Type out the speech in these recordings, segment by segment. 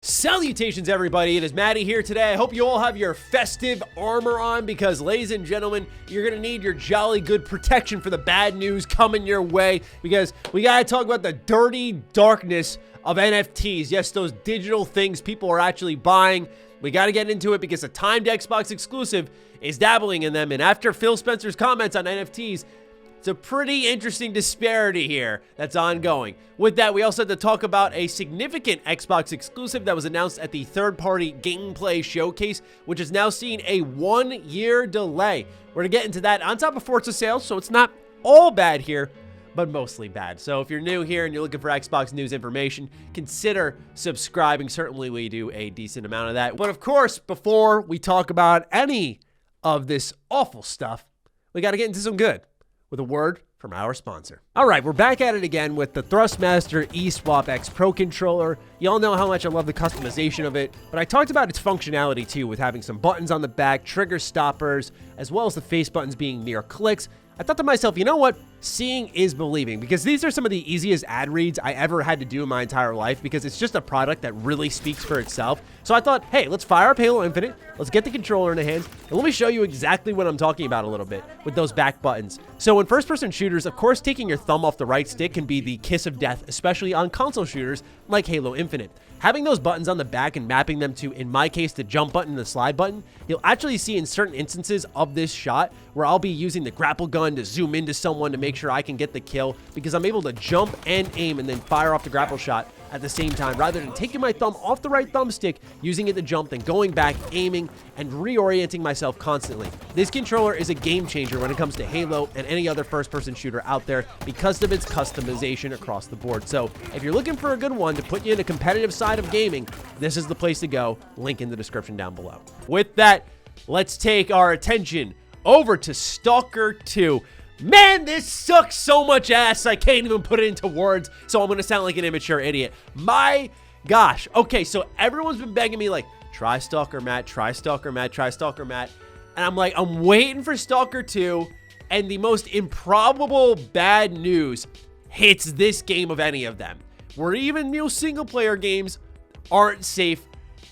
Salutations, everybody. It is Matty here today. I hope you all have your festive armor on because, ladies and gentlemen, you're going to need your jolly good protection for the bad news coming your way because we got to talk about the dirty darkness of NFTs. Yes, those digital things people are actually buying. We got to get into it because a timed Xbox exclusive is dabbling in them. And after Phil Spencer's comments on NFTs, it's a pretty interesting disparity here that's ongoing. With that, we also had to talk about a significant Xbox exclusive that was announced at the third-party gameplay showcase, which is now seeing a 1-year delay. We're going to get into that on top of Forza sales, so it's not all bad here, but mostly bad. So if you're new here and you're looking for Xbox news information, consider subscribing. Certainly we do a decent amount of that. But of course, before we talk about any of this awful stuff, we got to get into some good with a word from our sponsor. All right, we're back at it again with the Thrustmaster eSwap X Pro controller. Y'all know how much I love the customization of it, but I talked about its functionality too, with having some buttons on the back, trigger stoppers, as well as the face buttons being mere clicks. I thought to myself, you know what? Seeing is believing, because these are some of the easiest ad reads I ever had to do in my entire life, because it's just a product that really speaks for itself. So I thought, hey, let's fire up Halo Infinite, let's get the controller in the hands, and let me show you exactly what I'm talking about a little bit with those back buttons. So in first-person shooters, of course, taking your thumb off the right stick can be the kiss of death, especially on console shooters like Halo Infinite. Having those buttons on the back and mapping them to, in my case, the jump button and the slide button, you'll actually see in certain instances of this shot where I'll be using the grapple gun to zoom into someone to make sure I can get the kill, because I'm able to jump and aim and then fire off the grapple shot at the same time, rather than taking my thumb off the right thumbstick, using it to jump, then going back, aiming, and reorienting myself constantly. This controller is a game changer when it comes to Halo and any other first-person shooter out there because of its customization across the board. So if you're looking for a good one to put you in a competitive side of gaming, this is the place to go. Link in the description down below. With that, let's take our attention over to Stalker 2. Man, this sucks so much ass, I can't even put it into words, so I'm going to sound like an immature idiot. My gosh. Okay, so everyone's been begging me, like, try Stalker Matt, try Stalker Matt, try Stalker Matt. And I'm like, I'm waiting for Stalker 2, and the most improbable bad news hits this game of any of them, where even new single-player games aren't safe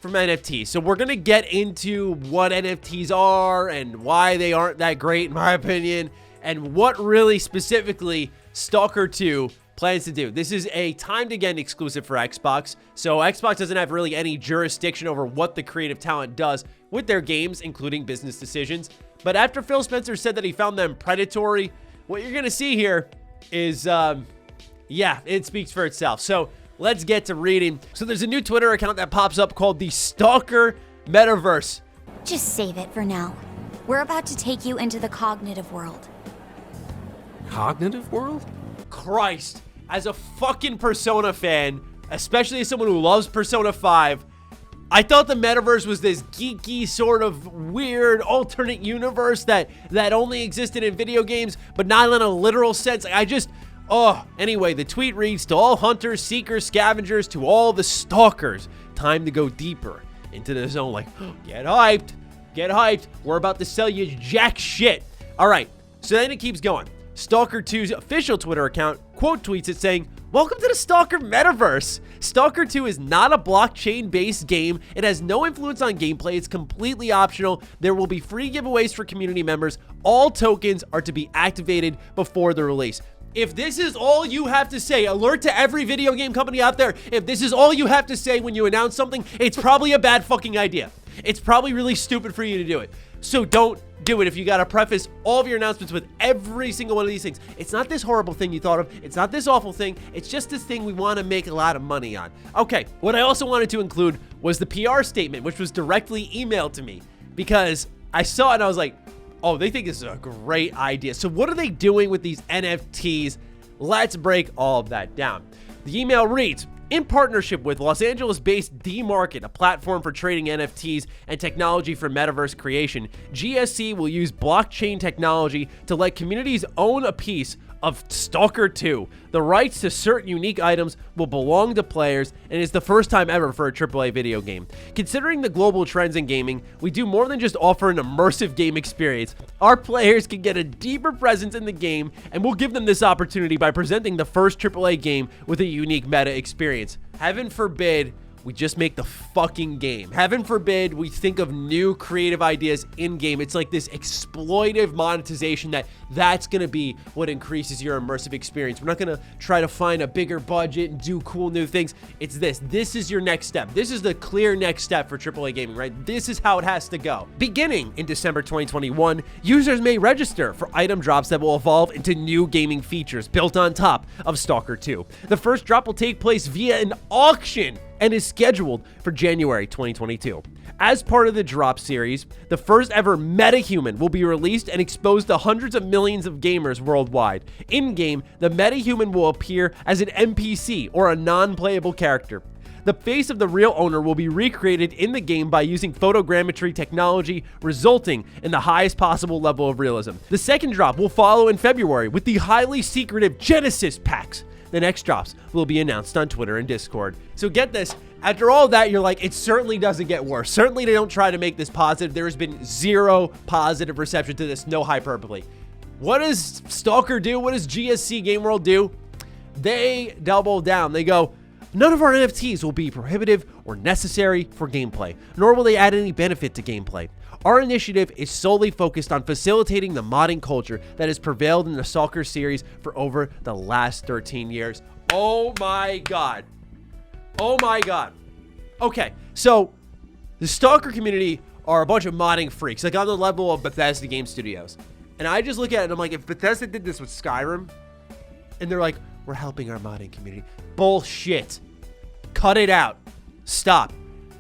from NFTs. So we're going to get into what NFTs are and why they aren't that great, in my opinion, and what really specifically Stalker 2 plans to do. This is a timed again exclusive for Xbox, so Xbox doesn't have really any jurisdiction over what the creative talent does with their games, including business decisions. But after Phil Spencer said that he found them predatory, what you're gonna see here is, yeah, it speaks for itself. So let's get to reading. So there's a new Twitter account that pops up called the Stalker Metaverse. Just save it for now. We're about to take you into the cognitive world. Cognitive world? Christ, as a fucking Persona fan, especially as someone who loves Persona 5, I thought the metaverse was this geeky sort of weird alternate universe that only existed in video games, but not in a literal sense. Anyway, the tweet reads, to all hunters, seekers, scavengers, to all the stalkers, time to go deeper into the zone. Like, get hyped, we're about to sell you jack shit. All right, so then it keeps going. Stalker 2's official Twitter account quote tweets it saying, "Welcome to the Stalker Metaverse. Stalker 2 is not a blockchain-based game. It has no influence on gameplay. It's completely optional. There will be free giveaways for community members. All tokens are to be activated before the release." If this is all you have to say, alert to every video game company out there, if this is all you have to say when you announce something, it's probably a bad fucking idea. It's probably really stupid for you to do it. So don't do it if you gotta preface all of your announcements with every single one of these things. It's not this horrible thing you thought of. It's not this awful thing. It's just this thing we want to make a lot of money on. Okay, what I also wanted to include was the PR statement, which was directly emailed to me, because I saw it and I was like, oh, they think this is a great idea. So what are they doing with these NFTs? Let's break all of that down. The email reads, in partnership with Los Angeles-based D-Market, a platform for trading NFTs and technology for metaverse creation, GSC will use blockchain technology to let communities own a piece of Stalker 2. The rights to certain unique items will belong to players, and it's the first time ever for a AAA video game. Considering the global trends in gaming, we do more than just offer an immersive game experience. Our players can get a deeper presence in the game, and we'll give them this opportunity by presenting the first AAA game with a unique meta experience. Heaven forbid we just make the fucking game. Heaven forbid we think of new creative ideas in-game. It's like this exploitive monetization that's gonna be what increases your immersive experience. We're not gonna try to find a bigger budget and do cool new things. It's this. This is your next step. This is the clear next step for AAA gaming, right? This is how it has to go. Beginning in December 2021, users may register for item drops that will evolve into new gaming features built on top of Stalker 2. The first drop will take place via an auction and is scheduled for January 2022. As part of the drop series, the first ever metahuman will be released and exposed to hundreds of millions of gamers worldwide. In-game, the metahuman will appear as an NPC or a non-playable character. The face of the real owner will be recreated in the game by using photogrammetry technology, resulting in the highest possible level of realism. The second drop will follow in February with the highly secretive Genesis packs. The next drops will be announced on Twitter and Discord. So get this, after all that, you're like, it certainly doesn't get worse. Certainly they don't try to make this positive. There has been zero positive reception to this, no hyperbole. What does Stalker do? What does GSC Game World do? They double down. They go, none of our NFTs will be prohibitive or necessary for gameplay, nor will they add any benefit to gameplay. Our initiative is solely focused on facilitating the modding culture that has prevailed in the Stalker series for over the last 13 years. Oh my God. Oh my God. Okay, so the Stalker community are a bunch of modding freaks, like on the level of Bethesda Game Studios. And I just look at it and I'm like, if Bethesda did this with Skyrim, and they're like, we're helping our modding community. Bullshit. Cut it out. Stop.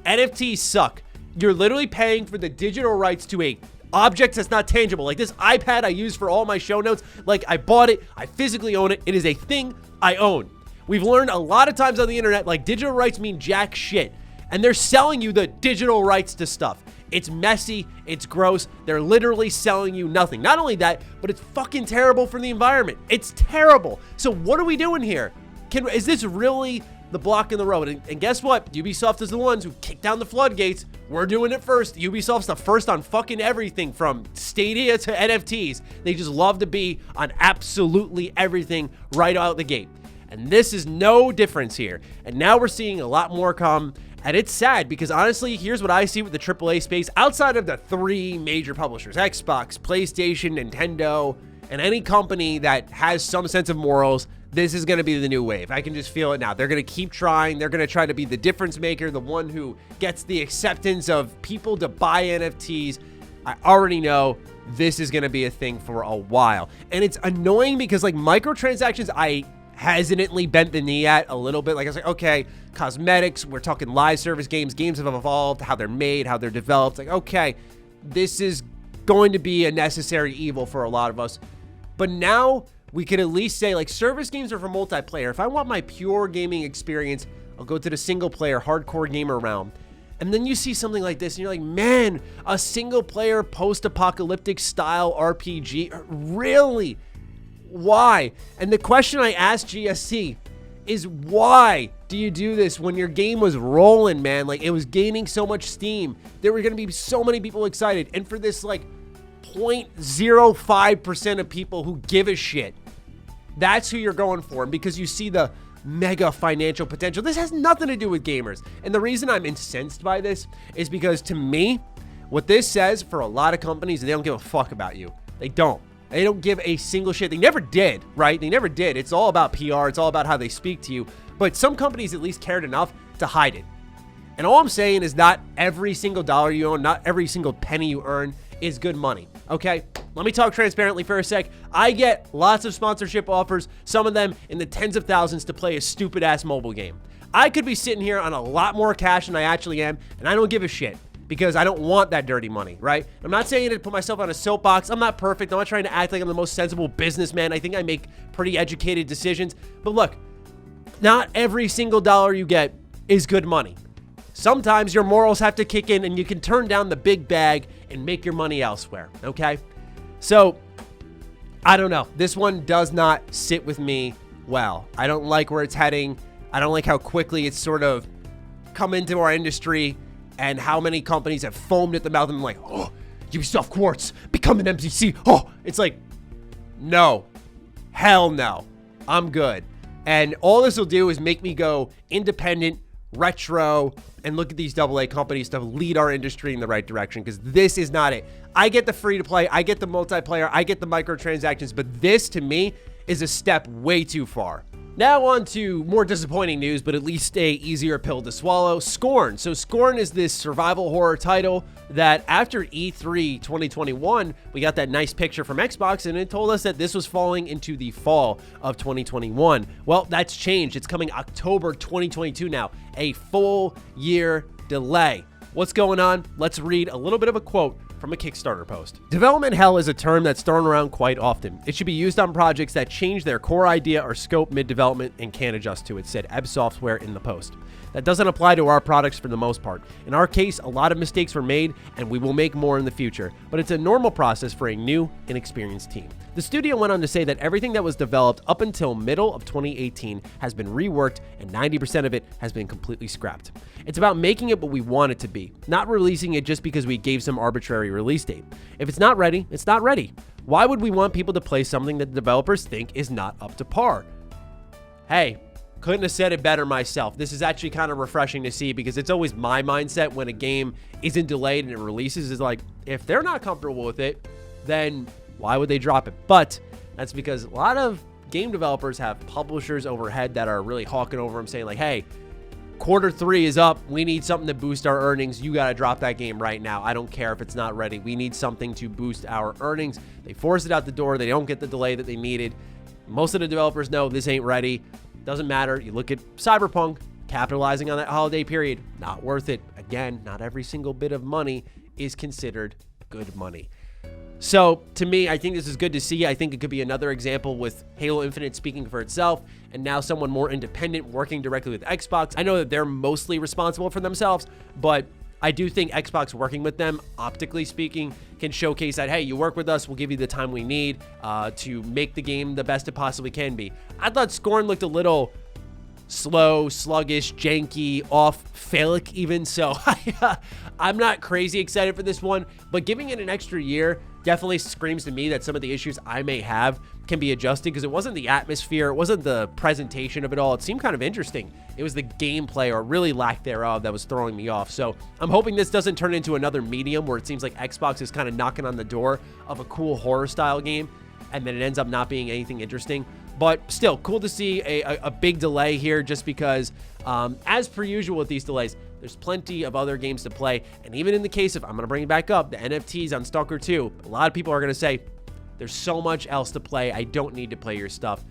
NFTs suck. You're literally paying for the digital rights to a object that's not tangible. Like this iPad I use for all my show notes. Like I bought it. I physically own it. It is a thing I own. We've learned a lot of times on the internet, like digital rights mean jack shit. And they're selling you the digital rights to stuff. It's messy. It's gross. They're literally selling you nothing. Not only that, but it's fucking terrible for the environment. It's terrible. So what are we doing here? Is this really the block in the road? And guess what? Ubisoft is the ones who kicked down the floodgates. We're doing it first. Ubisoft's the first on fucking everything from Stadia to NFTs. They just love to be on absolutely everything right out the gate. And this is no difference here. And now we're seeing a lot more come. And it's sad because honestly, here's what I see with the AAA space. Outside of the three major publishers, Xbox, PlayStation, Nintendo, and any company that has some sense of morals, this is going to be the new wave. I can just feel it now. They're going to keep trying. They're going to try to be the difference maker, the one who gets the acceptance of people to buy NFTs. I already know this is going to be a thing for a while. And it's annoying because like microtransactions, I hesitantly bent the knee at a little bit. Like I was like, okay, cosmetics, we're talking live service games. Games have evolved, how they're made, how they're developed. Like, okay, this is going to be a necessary evil for a lot of us. But now we could at least say like service games are for multiplayer. If I want my pure gaming experience, I'll go to the single player hardcore gamer realm. And then you see something like this and you're like, man, a single player post-apocalyptic style RPG, really? Why? And the question I asked GSC is, why do you do this when your game was rolling, man? Like it was gaining so much steam. There were going to be so many people excited. And for this like 0.05% of people who give a shit, that's who you're going for. Because you see the mega financial potential. This has nothing to do with gamers. And the reason I'm incensed by this is because to me, what this says for a lot of companies, they don't give a fuck about you. They don't. They don't give a single shit. They never did, right? They never did. It's all about PR. It's all about how they speak to you. But some companies at least cared enough to hide it. And all I'm saying is not every single dollar you own, not every single penny you earn is good money, okay? Let me talk transparently for a sec. I get lots of sponsorship offers, some of them in the tens of thousands to play a stupid-ass mobile game. I could be sitting here on a lot more cash than I actually am, and I don't give a shit. Because I don't want that dirty money, right? I'm not saying to put myself on a soapbox. I'm not perfect. I'm not trying to act like I'm the most sensible businessman. I think I make pretty educated decisions. But look, not every single dollar you get is good money. Sometimes your morals have to kick in and you can turn down the big bag and make your money elsewhere, okay? So, I don't know. This one does not sit with me well. I don't like where it's heading. I don't like how quickly it's sort of come into our industry. And how many companies have foamed at the mouth and been like, oh, Ubisoft Quartz, become an MCC. Oh, it's like, no, hell no, I'm good. And all this will do is make me go independent, retro, and look at these AA companies to lead our industry in the right direction, because this is not it. I get the free to play, I get the multiplayer, I get the microtransactions, but this to me is a step way too far. Now on to more disappointing news, but at least a easier pill to swallow. Scorn. So Scorn is this survival horror title that after E3 2021, we got that nice picture from Xbox, and it told us that this was falling into the fall of 2021. Well, that's changed. It's coming October 2022 now, a full year delay. What's going on? Let's read a little bit of a quote from a Kickstarter post. Development hell is a term that's thrown around quite often. It should be used on projects that change their core idea or scope mid-development and can't adjust to it, said Ebb Software in the post. That doesn't apply to our products for the most part. In our case, a lot of mistakes were made, and we will make more in the future, but it's a normal process for a new, inexperienced team. The studio went on to say that everything that was developed up until middle of 2018 has been reworked, and 90% of it has been completely scrapped. It's about making it what we want it to be, not releasing it just because we gave some arbitrary release date. If it's not ready, it's not ready. Why would we want people to play something that the developers think is not up to par? Hey, couldn't have said it better myself. This is actually kind of refreshing to see, because it's always my mindset when a game isn't delayed and it releases is like, if they're not comfortable with it, then why would they drop it? But that's because a lot of game developers have publishers overhead that are really hawking over them, saying like, hey, Q3 is up. We need something to boost our earnings. You got to drop that game right now. I don't care if it's not ready. We need something to boost our earnings. They force it out the door. They don't get the delay that they needed. Most of the developers know this ain't ready. Doesn't matter. You look at Cyberpunk, capitalizing on that holiday period. Not worth it. Again, not every single bit of money is considered good money. So to me, I think this is good to see. I think it could be another example with Halo Infinite speaking for itself, and now someone more independent working directly with Xbox. I know that they're mostly responsible for themselves, but I do think Xbox working with them, optically speaking, can showcase that, hey, you work with us, we'll give you the time we need to make the game the best it possibly can be. I thought Scorn looked a little slow, sluggish, janky, off, phallic even, so I'm not crazy excited for this one, but giving it an extra year definitely screams to me that some of the issues I may have can be adjusted, because it wasn't the atmosphere, it wasn't the presentation of it all. It seemed kind of interesting. It was the gameplay, or really lack thereof, that was throwing me off. So I'm hoping this doesn't turn into another medium where it seems like Xbox is kind of knocking on the door of a cool horror style game, and then it ends up not being anything interesting. But still, cool to see a big delay here, just because, as per usual with these delays, there's plenty of other games to play. And even in the case of, I'm going to bring it back up, the NFTs on Stalker 2, a lot of people are going to say, there's so much else to play. I don't need to play your stuff.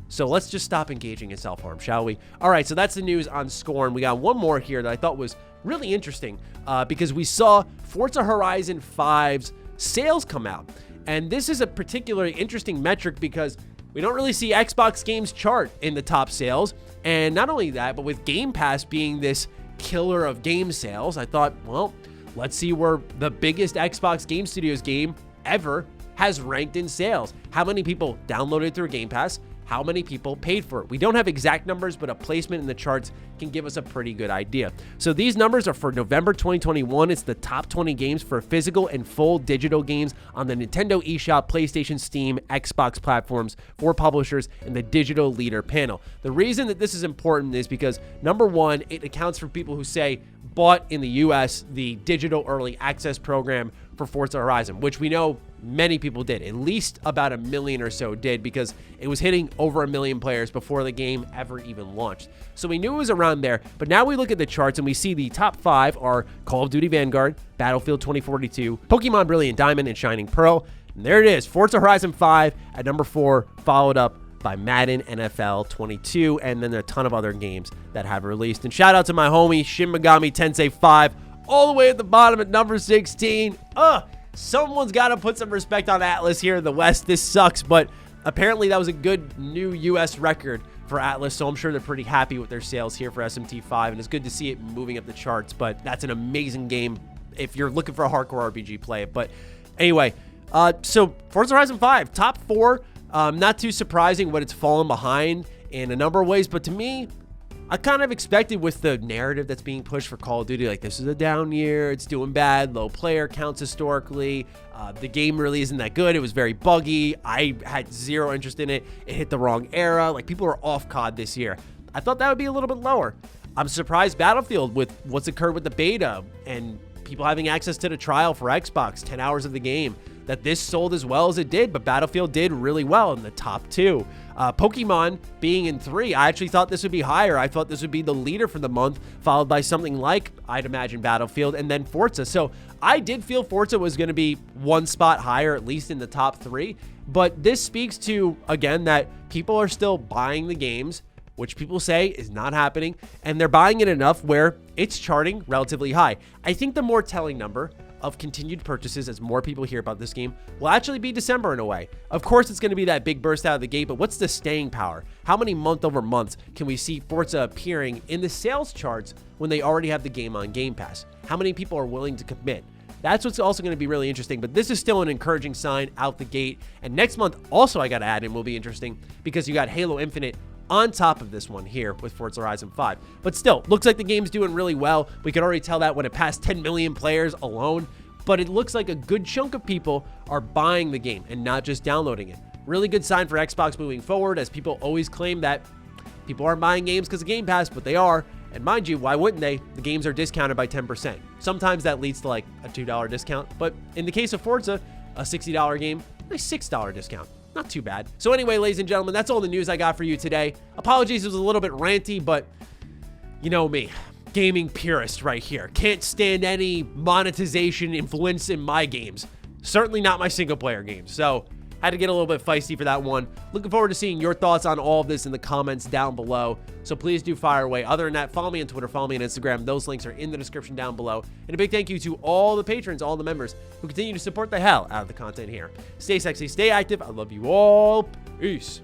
So let's just stop engaging in self-harm, shall we? All right, so that's the news on Scorn. We got one more here that I thought was really interesting, because we saw Forza Horizon 5's sales come out. And this is a particularly interesting metric because we don't really see Xbox games chart in the top sales. And not only that, but with Game Pass being this killer of game sales, I thought, well, let's see where the biggest Xbox Game Studios game ever has ranked in sales. How many people downloaded through Game Pass? How many people paid for it? We don't have exact numbers, but a placement in the charts can give us a pretty good idea. So these numbers are for November 2021. It's the top 20 games for physical and full digital games on the Nintendo eShop, PlayStation, Steam, Xbox platforms for publishers in the digital leader panel. The reason that this is important is because, number one, it accounts for people who say bought in the US the digital early access program for Forza Horizon, which we know many people did. At least about 1 million or so did, because it was hitting over 1 million players before the game ever even launched. So we knew it was around there, but now we look at the charts and we see the top 5 are Call of Duty Vanguard, Battlefield 2042, Pokemon Brilliant Diamond, and Shining Pearl. And there it is, Forza Horizon 5 at number 4, followed up by Madden NFL 22, and then a ton of other games that have released. And shout out to my homie Shin Megami Tensei 5, all the way at the bottom at number 16. Someone's got to put some respect on Atlas here in the West. This sucks, but apparently that was a good new US record for Atlas, so I'm sure they're pretty happy with their sales here for SMT5, and it's good to see it moving up the charts. But that's an amazing game if you're looking for a hardcore RPG, play it. But anyway, so Forza Horizon 5, top 4, not too surprising what it's fallen behind in a number of ways, but to me, I kind of expected with the narrative that's being pushed for Call of Duty, like this is a down year, it's doing bad, low player counts historically, the game really isn't that good, it was very buggy, I had zero interest in it, it hit the wrong era, like people are off COD this year. I thought that would be a little bit lower. I'm surprised Battlefield, with what's occurred with the beta and people having access to the trial for Xbox, 10 hours of the game, that this sold as well as it did, but Battlefield did really well in the top 2. Pokemon being in 3, I actually thought this would be higher. I thought this would be the leader for the month, followed by something like, I'd imagine, Battlefield, and then Forza. So I did feel Forza was going to be one spot higher, at least in the top 3. But this speaks to, again, that people are still buying the games, which people say is not happening, and they're buying it enough where it's charting relatively high. I think the more telling number of continued purchases as more people hear about this game will actually be December in a way. Of course, it's going to be that big burst out of the gate, but what's the staying power? How many month over months can we see Forza appearing in the sales charts when they already have the game on Game Pass? How many people are willing to commit? That's what's also going to be really interesting, but this is still an encouraging sign out the gate. And next month, also I got to add in, will be interesting because you got Halo Infinite on top of this one here with Forza Horizon 5. But still, looks like the game's doing really well. We could already tell that when it passed 10 million players alone, but it looks like a good chunk of people are buying the game and not just downloading it. Really good sign for Xbox moving forward, as people always claim that people aren't buying games because of Game Pass, but they are. And mind you, why wouldn't they? The games are discounted by 10%. Sometimes that leads to like a $2 discount, but in the case of Forza, a $60 game, a $6 discount. Not too bad. So anyway, ladies and gentlemen, that's all the news I got for you today. Apologies, it was a little bit ranty, but you know me, gaming purist right here. Can't stand any monetization influence in my games. Certainly not my single player games. So had to get a little bit feisty for that one. Looking forward to seeing your thoughts on all of this in the comments down below. So please do fire away. Other than that, follow me on Twitter, follow me on Instagram. Those links are in the description down below. And a big thank you to all the patrons, all the members who continue to support the hell out of the content here. Stay sexy, stay active. I love you all. Peace.